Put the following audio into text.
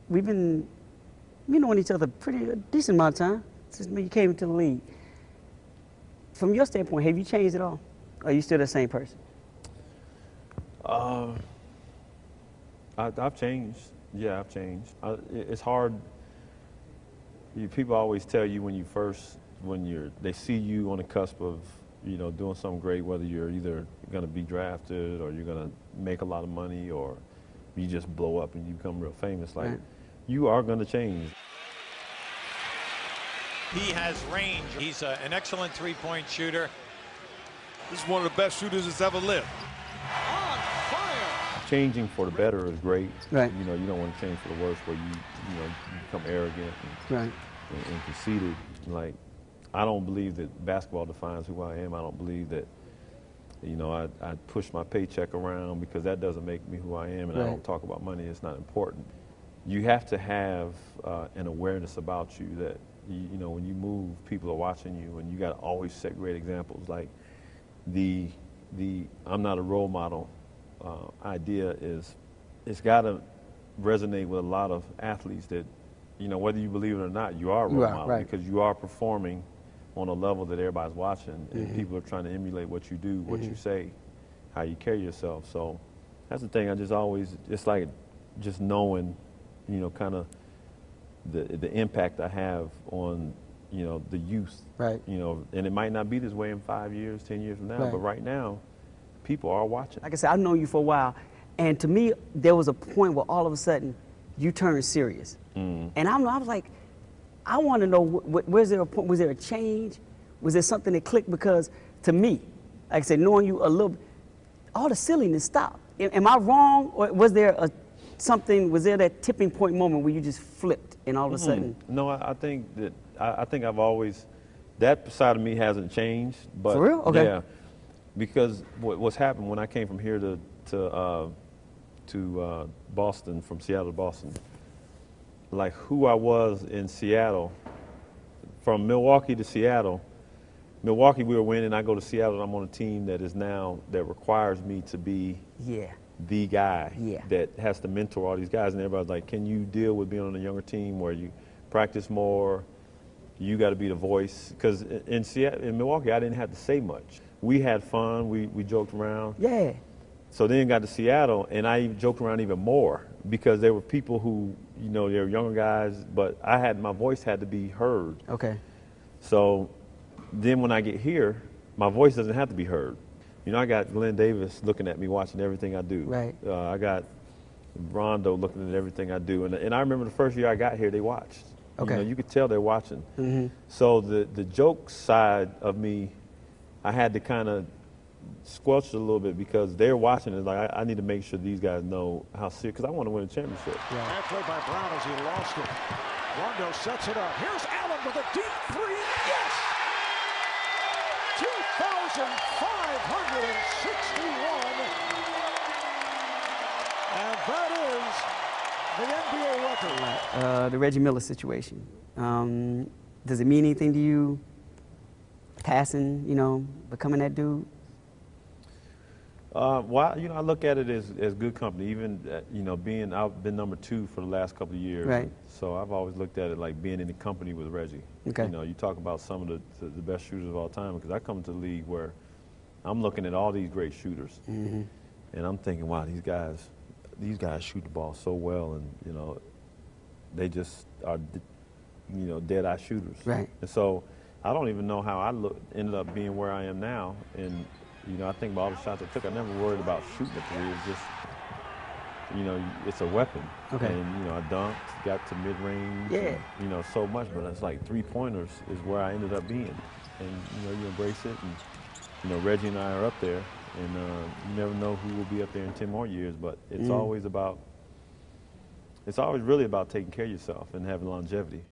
we've been knowing each other a decent amount of time since you came into the league. From your standpoint, have you changed at all? Or are you still the same person? I've changed. Yeah, I've changed. It's hard. People always tell you when they see you on the cusp of, doing something great, whether you're either going to be drafted or you're going to make a lot of money or you just blow up and you become real famous. Like, right. You are going to change. He has range. He's an excellent three-point shooter. This is one of the best shooters that's ever lived. On fire! Changing for the better is great. Right. You don't want to change for the worse where you become arrogant and conceited. Like, I don't believe that basketball defines who I am. I don't believe that, I push my paycheck around because that doesn't make me who I am, and I don't talk about money. It's not important. You have to have an awareness about you that, when you move, people are watching you, and you got to always set great examples. Like the I'm not a role model idea it's got to resonate with a lot of athletes that, whether you believe it or not, you are a role model because you are performing on a level that everybody's watching, and people are trying to emulate what you do, what you say, how you carry yourself. So that's the thing. I just always, it's like just knowing, kind of the impact I have on, the youth. Right. And it might not be this way in 5 years, 10 years from now, but right now, people are watching. Like I said, I've known you for a while, and to me, there was a point where all of a sudden, you turned serious. And I was like, I want to know, was there a point, was there a change? Was there something that clicked? Because to me, like I said, knowing you a little, all the silliness stopped. Am I wrong, or was there was there that tipping point moment where you just flipped and all of a sudden? No, I think that, I think I've always, that side of me hasn't changed. But for real? Okay. Yeah, because what's happened when I came from here to Boston, from Seattle to Boston, like who I was in Seattle, from Milwaukee to Seattle, Milwaukee we were winning, I go to Seattle and I'm on a team that requires me to be the guy that has to mentor all these guys, and everybody's like, can you deal with being on a younger team where you practice more, you got to be the voice? Because in Milwaukee I didn't have to say much. We had fun, we joked around. Yeah. So then got to Seattle, and I joked around even more because there were people who, they were younger guys, but my voice had to be heard. Okay. So then when I get here, my voice doesn't have to be heard. I got Glenn Davis looking at me, watching everything I do. Right. I got Rondo looking at everything I do. And I remember the first year I got here, they watched. Okay. You could tell they're watching. So the joke side of me, I had to kind of squelch it a little bit because they're watching. It's like, I need to make sure these guys know how serious, because I want to win a championship. Bad play by Brown as he lost it. Rondo sets it up. Here's Allen with a deep three. Yes! 2,561. And that is the NBA record. The Reggie Miller situation. Does it mean anything to you? Passing, becoming that dude? Well, I look at it as good company. Even, I've been number 2 for the last couple of years. Right. So I've always looked at it like being in the company with Reggie. Okay. You talk about some of the best shooters of all time, because I come to the league where I'm looking at all these great shooters, and I'm thinking, wow, these guys shoot the ball so well, and they just are, dead-eye shooters. Right. And so I don't even know how I ended up being where I am now, and I think about all the shots I took. I never worried about shooting a three. It's just, it's a weapon. Okay. And, I dunked, got to mid-range. Yeah. And, so much, but it's like three-pointers is where I ended up being. And, you embrace it. And, Reggie and I are up there. And you never know who will be up there in 10 more years. But it's always really about taking care of yourself and having longevity.